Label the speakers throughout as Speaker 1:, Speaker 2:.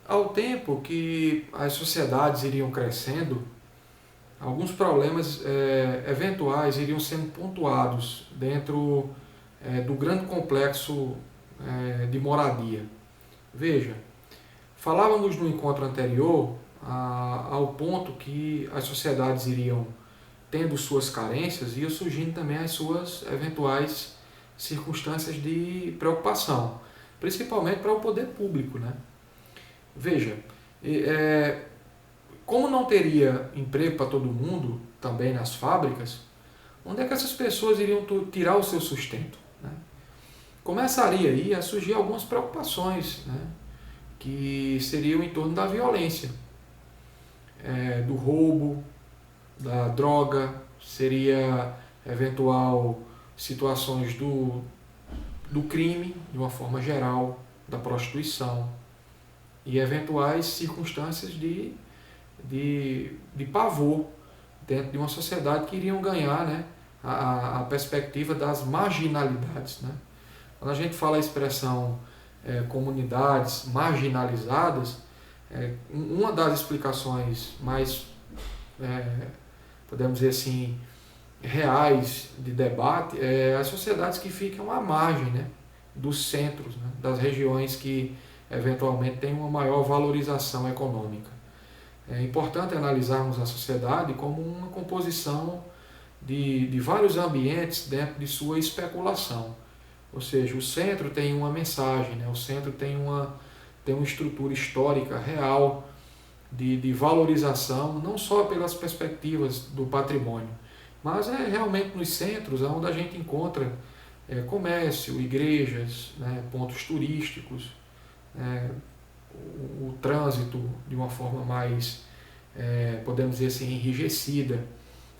Speaker 1: Ao tempo que as sociedades iriam crescendo, alguns problemas eventuais iriam sendo pontuados dentro do grande complexo de moradia. Veja, falávamos no encontro anterior ao ponto que as sociedades iriam tendo suas carências, ia surgindo também as suas eventuais circunstâncias de preocupação, principalmente para o poder público, né? Veja, como não teria emprego para todo mundo, também nas fábricas, onde é que essas pessoas iriam tirar o seu sustento, né? Começaria aí a surgir algumas preocupações, né, que seriam em torno da violência, do roubo, da droga, seria eventual situações do crime, de uma forma geral, da prostituição e eventuais circunstâncias de pavor dentro de uma sociedade que iriam ganhar, né, a perspectiva das marginalidades, né? Quando a gente fala a expressão comunidades marginalizadas, uma das explicações mais, podemos dizer assim, reais de debate é as sociedades que ficam à margem, né, dos centros, né, das regiões que eventualmente têm uma maior valorização econômica. É importante analisarmos a sociedade como uma composição de vários ambientes dentro de sua especulação. Ou seja, o centro tem uma mensagem, né? O centro tem uma estrutura histórica real de valorização, não só pelas perspectivas do patrimônio, mas é realmente nos centros onde a gente encontra comércio, igrejas, né, pontos turísticos, o trânsito de uma forma mais, podemos dizer assim, enrijecida.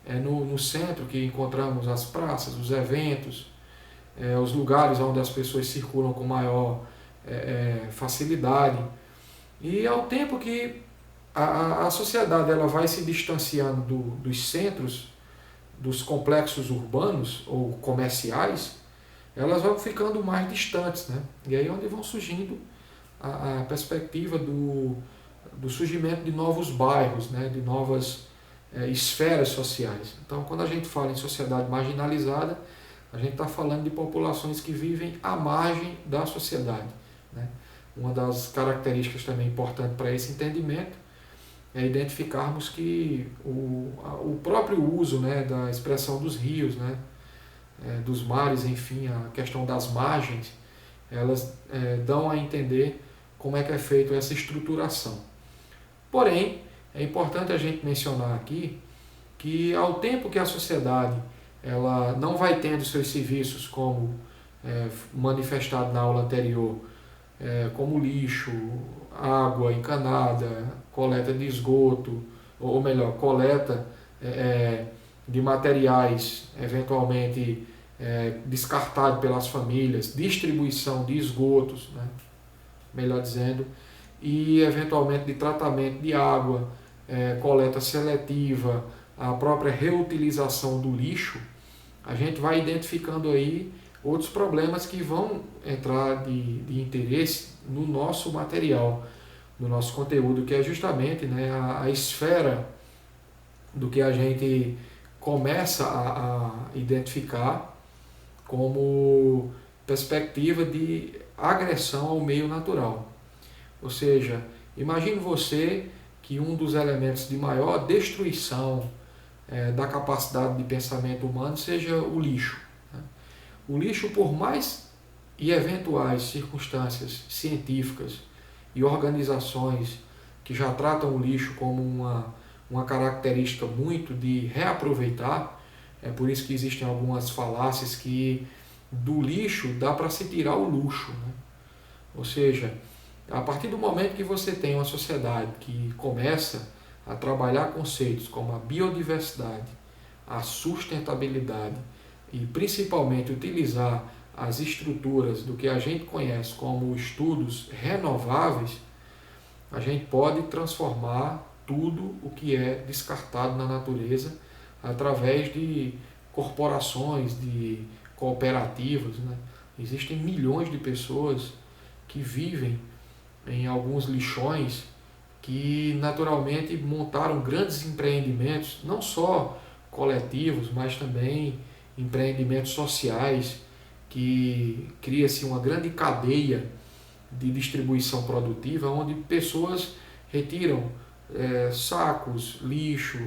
Speaker 1: É no centro que encontramos as praças, os eventos, os lugares onde as pessoas circulam com maior facilidade. E ao tempo que a sociedade ela vai se distanciando dos centros, dos complexos urbanos ou comerciais, elas vão ficando mais distantes, né? E aí é onde vão surgindo a perspectiva do surgimento de novos bairros, né? De novas esferas sociais. Então, quando a gente fala em sociedade marginalizada, a gente está falando de populações que vivem à margem da sociedade, né? Uma das características também importantes para esse entendimento é identificarmos que o próprio uso, né, da expressão dos rios, né, dos mares, enfim, a questão das margens, elas dão a entender como é que é feita essa estruturação. Porém, é importante a gente mencionar aqui que ao tempo que a sociedade ela não vai tendo seus serviços como manifestado na aula anterior, como lixo, água encanada, coleta de esgoto, ou melhor, coleta de materiais eventualmente descartados pelas famílias, distribuição de esgotos, né, melhor dizendo, e eventualmente de tratamento de água, coleta seletiva, a própria reutilização do lixo, a gente vai identificando aí outros problemas que vão entrar de interesse no nosso material, no nosso conteúdo, que é justamente, né, a esfera do que a gente começa a identificar como perspectiva de agressão ao meio natural. Ou seja, imagine você que um dos elementos de maior destruição da capacidade de pensamento humano seja o lixo. Né? O lixo, por mais e eventuais circunstâncias científicas e organizações que já tratam o lixo como uma característica muito de reaproveitar, é por isso que existem algumas falácias que do lixo dá para se tirar o luxo, né? Ou seja, a partir do momento que você tem uma sociedade que começa a trabalhar conceitos como a biodiversidade, a sustentabilidade e principalmente utilizar as estruturas do que a gente conhece como estudos renováveis, a gente pode transformar tudo o que é descartado na natureza através de corporações, de cooperativas, né? Existem milhões de pessoas que vivem em alguns lixões que naturalmente montaram grandes empreendimentos, não só coletivos, mas também empreendimentos sociais, que cria-se uma grande cadeia de distribuição produtiva, onde pessoas retiram sacos, lixo,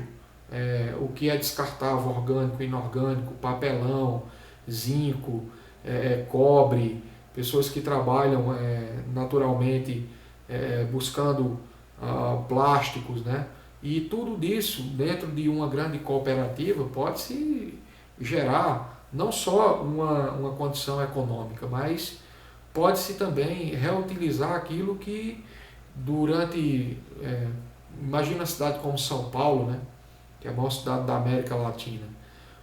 Speaker 1: o que é descartável, orgânico, inorgânico, papelão, zinco, cobre, pessoas que trabalham naturalmente buscando plásticos, né? E tudo isso dentro de uma grande cooperativa pode-se gerar não só uma condição econômica, mas pode-se também reutilizar aquilo que durante, imagina a cidade como São Paulo, né? Que é a maior cidade da América Latina.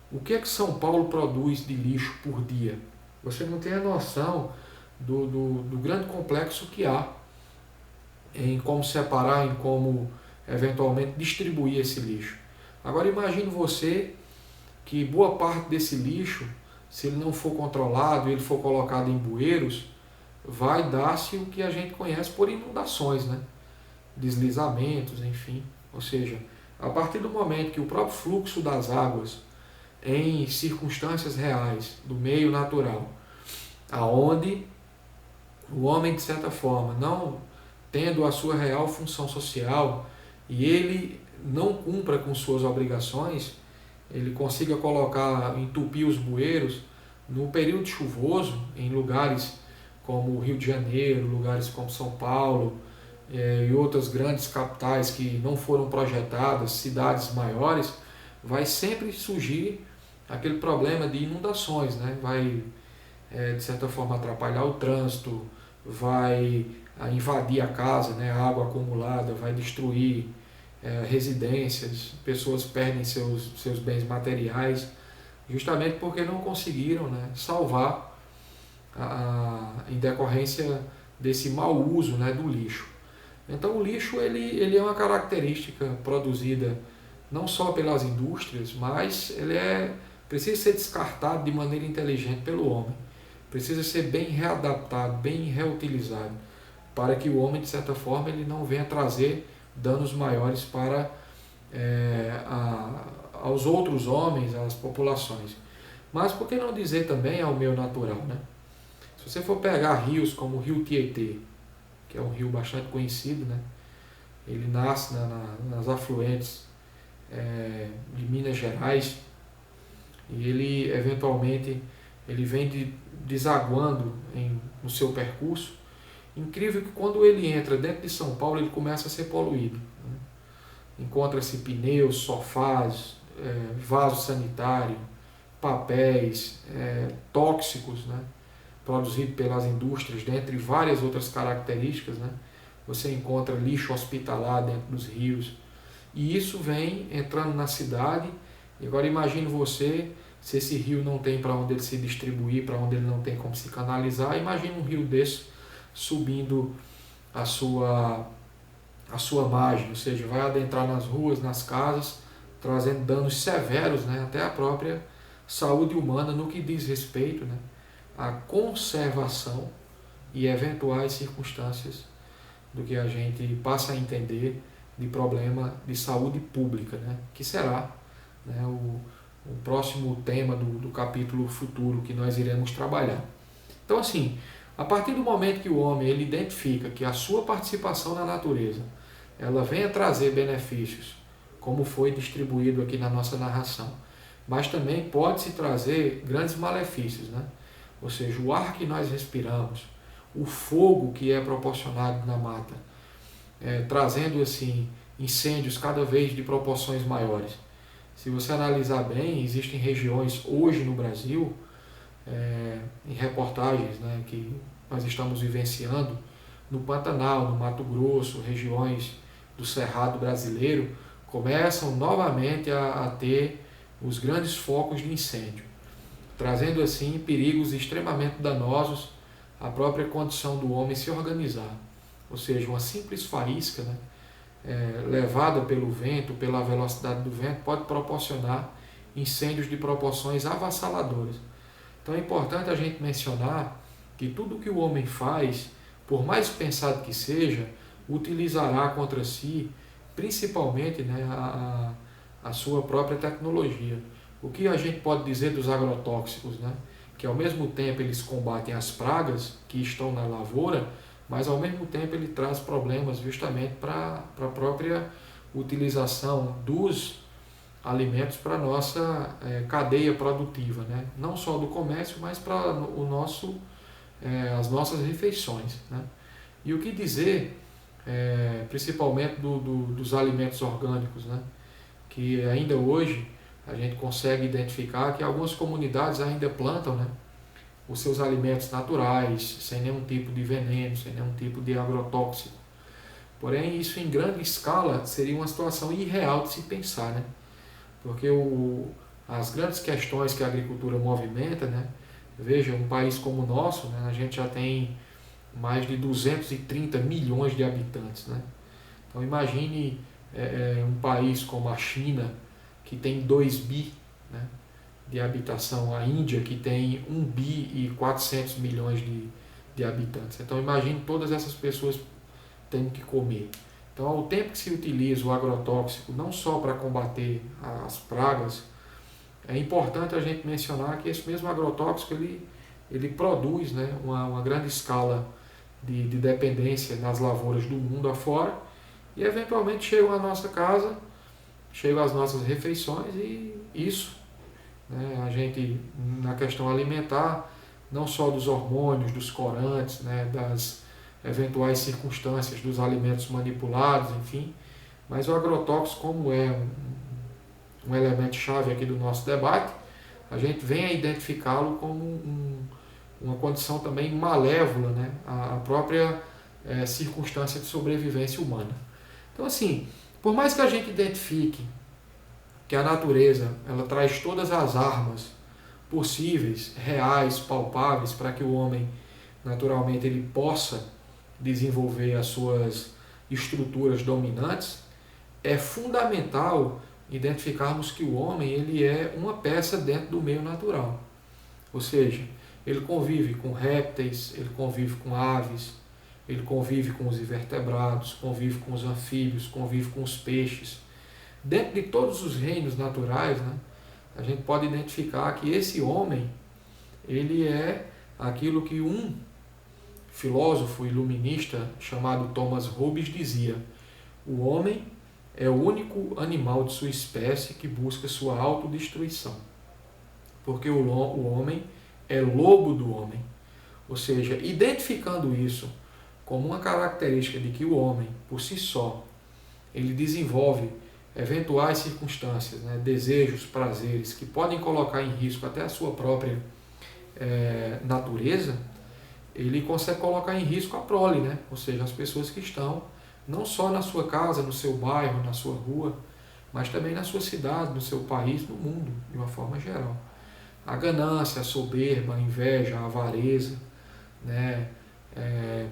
Speaker 1: O que é que São Paulo produz de lixo por dia? Você não tem a noção do grande complexo que há em como separar, em como eventualmente distribuir esse lixo. Agora imagine você que boa parte desse lixo, se ele não for controlado, ele for colocado em bueiros, vai dar-se o que a gente conhece por inundações, né? Deslizamentos, enfim. Ou seja, a partir do momento que o próprio fluxo das águas em circunstâncias reais do meio natural, aonde o homem, de certa forma, não tendo a sua real função social e ele não cumpra com suas obrigações, ele consiga colocar, entupir os bueiros no período chuvoso, em lugares como o Rio de Janeiro, lugares como São Paulo e outras grandes capitais que não foram projetadas, cidades maiores, vai sempre surgir aquele problema de inundações, né? Vai, de certa forma, atrapalhar o trânsito, vai invadir a casa, né? A água acumulada, vai destruir residências, pessoas perdem seus bens materiais, justamente porque não conseguiram, né, salvar em decorrência desse mau uso, né, do lixo. Então o lixo ele é uma característica produzida não só pelas indústrias, mas precisa ser descartado de maneira inteligente pelo homem. Precisa ser bem readaptado, bem reutilizado, para que o homem, de certa forma, ele não venha trazer danos maiores para aos outros homens, às populações. Mas por que não dizer também ao meio natural, né? Se você for pegar rios como o rio Tietê, que é um rio bastante conhecido, né? Ele nasce nas afluentes de Minas Gerais e ele eventualmente ele vem desaguando no seu percurso. Incrível que quando ele entra dentro de São Paulo ele começa a ser poluído, né? Encontra-se pneus, sofás, vaso sanitário, papéis, tóxicos, né? Produzidos pelas indústrias, dentre várias outras características, né? Você encontra lixo hospitalar dentro dos rios. E isso vem entrando na cidade. E agora imagine você, se esse rio não tem para onde ele se distribuir, para onde ele não tem como se canalizar, imagine um rio desse subindo a sua margem, ou seja, vai adentrar nas ruas, nas casas, trazendo danos severos, né? Até a própria saúde humana no que diz respeito, né? À conservação e eventuais circunstâncias do que a gente passa a entender de problema de saúde pública, né? Que será, né, o próximo tema do capítulo futuro que nós iremos trabalhar. Então, assim, a partir do momento que o homem ele identifica que a sua participação na natureza ela venha trazer benefícios, como foi distribuído aqui na nossa narração, mas também pode-se trazer grandes malefícios, né? Ou seja, o ar que nós respiramos, o fogo que é proporcionado na mata, trazendo assim incêndios cada vez de proporções maiores. Se você analisar bem, existem regiões hoje no Brasil, em reportagens, né, que nós estamos vivenciando, no Pantanal, no Mato Grosso, regiões do Cerrado brasileiro, começam novamente a ter os grandes focos de incêndio, trazendo assim perigos extremamente danosos à própria condição do homem se organizar. Ou seja, uma simples faísca, né, levada pelo vento, pela velocidade do vento, pode proporcionar incêndios de proporções avassaladoras. Então é importante a gente mencionar que tudo que o homem faz, por mais pensado que seja, utilizará contra si, principalmente, né, a sua própria tecnologia. O que a gente pode dizer dos agrotóxicos, né? Que ao mesmo tempo eles combatem as pragas que estão na lavoura, mas ao mesmo tempo ele traz problemas justamente para a própria utilização dos alimentos para a nossa cadeia produtiva, né? Não só do comércio, mas para as nossas refeições, né? E o que dizer, principalmente dos alimentos orgânicos, né? Que ainda hoje a gente consegue identificar que algumas comunidades ainda plantam, né, os seus alimentos naturais, sem nenhum tipo de veneno, sem nenhum tipo de agrotóxico. Porém, isso em grande escala seria uma situação irreal de se pensar, né? Porque as grandes questões que a agricultura movimenta, né, veja, um país como o nosso, né, a gente já tem mais de 230 milhões de habitantes, né? Então imagine um país como a China, que tem 2 bi, né, de habitação, a Índia, que tem 1 bi e 400 milhões de habitantes. Então imagine todas essas pessoas tendo que comer. Então, ao tempo que se utiliza o agrotóxico, não só para combater as pragas, é importante a gente mencionar que esse mesmo agrotóxico ele produz, né, uma grande escala de dependência nas lavouras do mundo afora, e eventualmente chegam à nossa casa, chegam às nossas refeições, e isso, né, a gente, na questão alimentar, não só dos hormônios, dos corantes, né, das eventuais circunstâncias dos alimentos manipulados, enfim, mas o agrotóxico, como é um elemento chave aqui do nosso debate, a gente vem a identificá-lo como uma condição também malévola, né, à própria circunstância de sobrevivência humana. Então, assim, por mais que a gente identifique que a natureza ela traz todas as armas possíveis, reais, palpáveis, para que o homem, naturalmente, ele possa desenvolver as suas estruturas dominantes, é fundamental identificarmos que o homem ele é uma peça dentro do meio natural. Ou seja, ele convive com répteis, ele convive com aves, ele convive com os invertebrados, convive com os anfíbios, convive com os peixes. Dentro de todos os reinos naturais, né, a gente pode identificar que esse homem, ele é aquilo que um filósofo iluminista chamado Thomas Hobbes dizia: o homem é o único animal de sua espécie que busca sua autodestruição, porque o homem é lobo do homem. Ou seja, identificando isso como uma característica de que o homem, por si só, ele desenvolve eventuais circunstâncias, né, desejos, prazeres, que podem colocar em risco até a sua própria natureza, ele consegue colocar em risco a prole, né? Ou seja, as pessoas que estão não só na sua casa, no seu bairro, na sua rua, mas também na sua cidade, no seu país, no mundo, de uma forma geral. A ganância, a soberba, a inveja, a avareza, né?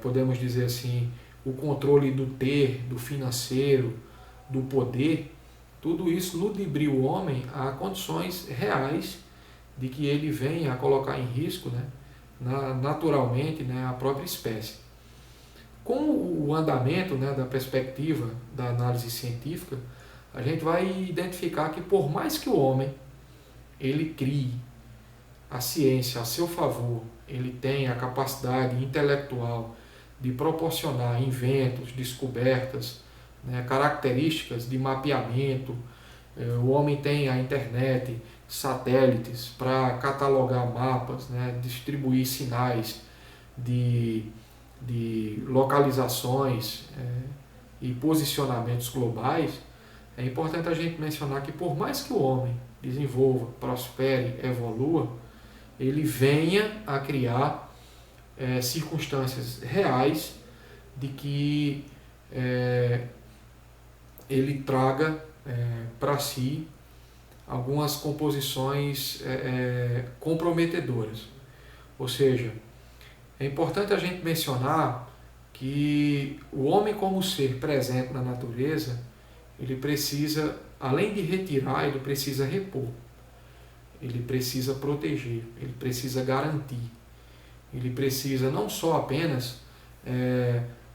Speaker 1: Podemos dizer assim, o controle do ter, do financeiro, do poder, tudo isso ludibria o homem a condições reais de que ele venha a colocar em risco, né, naturalmente, né, a própria espécie. Com o andamento, né, da perspectiva da análise científica, a gente vai identificar que por mais que o homem ele crie a ciência a seu favor, ele tem a capacidade intelectual de proporcionar inventos, descobertas, né, características de mapeamento. O homem tem a internet, satélites para catalogar mapas, né, distribuir sinais de localizações e posicionamentos globais. É importante a gente mencionar que por mais que o homem desenvolva, prospere, evolua, ele venha a criar circunstâncias reais de que ele traga para si algumas composições comprometedoras. Ou seja, é importante a gente mencionar que o homem como ser presente na natureza, ele precisa, além de retirar, ele precisa repor. Ele precisa proteger, ele precisa garantir. Ele precisa não só apenas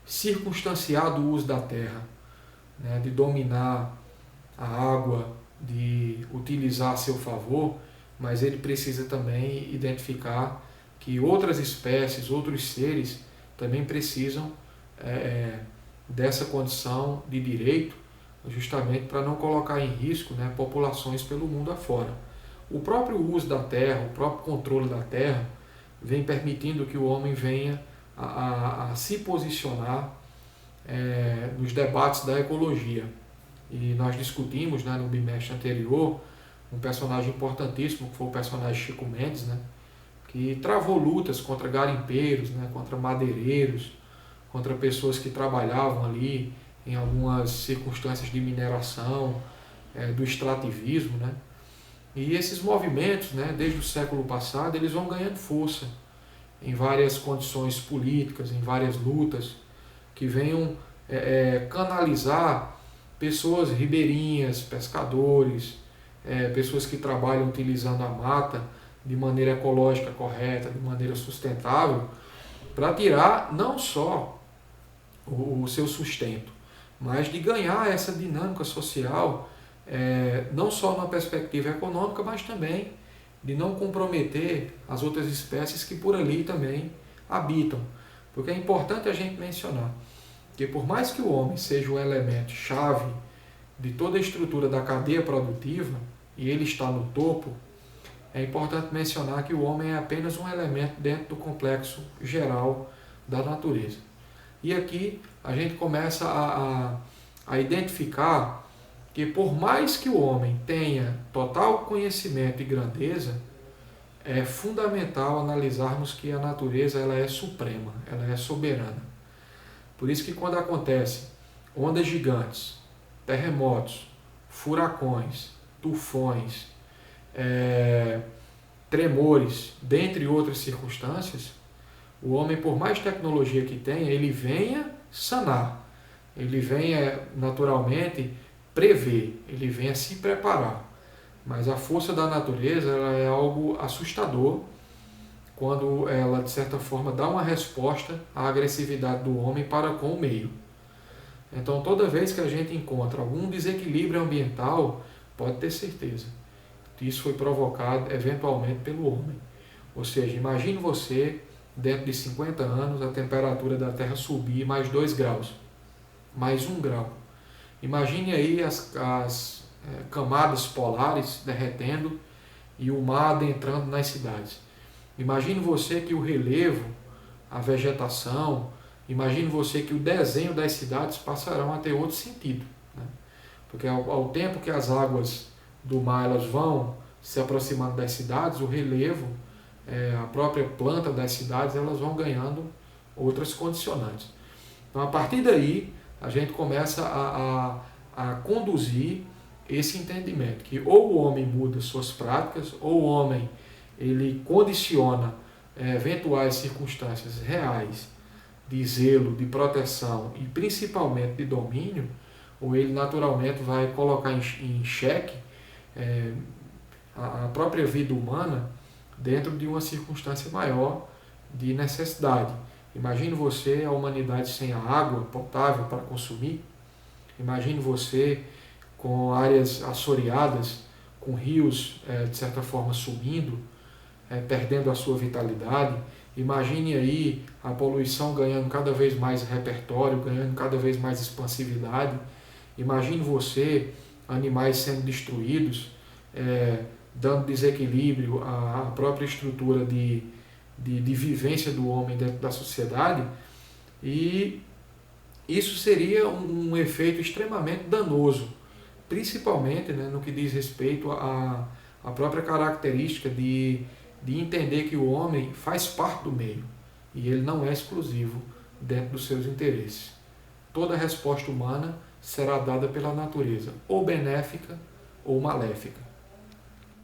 Speaker 1: circunstanciar do uso da terra, né, de dominar a água, de utilizar a seu favor, mas ele precisa também identificar que outras espécies, outros seres também precisam dessa condição de direito, justamente para não colocar em risco, né, populações pelo mundo afora. O próprio uso da terra, o próprio controle da terra, vem permitindo que o homem venha a se posicionar nos debates da ecologia. E nós discutimos, né, no bimestre anterior um personagem importantíssimo, que foi o personagem Chico Mendes, né, que travou lutas contra garimpeiros, né, contra madeireiros, contra pessoas que trabalhavam ali em algumas circunstâncias de mineração, do extrativismo, né. E esses movimentos, né, desde o século passado, eles vão ganhando força em várias condições políticas, em várias lutas, que venham canalizar pessoas ribeirinhas, pescadores, pessoas que trabalham utilizando a mata de maneira ecológica correta, de maneira sustentável, para tirar não só o seu sustento, mas de ganhar essa dinâmica social, não só na perspectiva econômica, mas também de não comprometer as outras espécies que por ali também habitam. Porque é importante a gente mencionar que por mais que o homem seja o elemento chave de toda a estrutura da cadeia produtiva, e ele está no topo, é importante mencionar que o homem é apenas um elemento dentro do complexo geral da natureza. E aqui a gente começa a identificar que por mais que o homem tenha total conhecimento e grandeza, é fundamental analisarmos que a natureza ela é suprema, ela é soberana. Por isso que quando acontece ondas gigantes, terremotos, furacões, tufões, tremores, dentre outras circunstâncias, o homem, por mais tecnologia que tenha, ele venha sanar, ele venha naturalmente prever, ele venha se preparar. Mas a força da natureza ela é algo assustador quando ela, de certa forma, dá uma resposta à agressividade do homem para com o meio. Então, toda vez que a gente encontra algum desequilíbrio ambiental, pode ter certeza que isso foi provocado eventualmente pelo homem. Ou seja, imagine você, dentro de 50 anos, a temperatura da Terra subir mais 2 graus, mais 1 grau. Imagine aí as camadas polares derretendo e o mar adentrando nas cidades. Imagine você que o relevo, a vegetação, imagine você que o desenho das cidades passarão a ter outro sentido, né? Porque ao tempo que as águas do mar elas vão se aproximando das cidades, o relevo, a própria planta das cidades, elas vão ganhando outras condicionantes. Então, a partir daí, a gente começa a conduzir esse entendimento, que ou o homem muda suas práticas, ou o homem ele condiciona eventuais circunstâncias reais de zelo, de proteção e principalmente de domínio, ou ele naturalmente vai colocar em xeque a própria vida humana dentro de uma circunstância maior de necessidade. Imagine você, a humanidade sem a água potável para consumir. Imagine você com áreas assoreadas, com rios, de certa forma, sumindo, perdendo a sua vitalidade. Imagine aí a poluição ganhando cada vez mais repertório, ganhando cada vez mais expansividade. Imagine você, animais sendo destruídos, dando desequilíbrio à própria estrutura de vivência do homem dentro da sociedade, e isso seria um efeito extremamente danoso, principalmente, né, no que diz respeito à própria característica de entender que o homem faz parte do meio e ele não é exclusivo dentro dos seus interesses. Toda resposta humana será dada pela natureza, ou benéfica ou maléfica.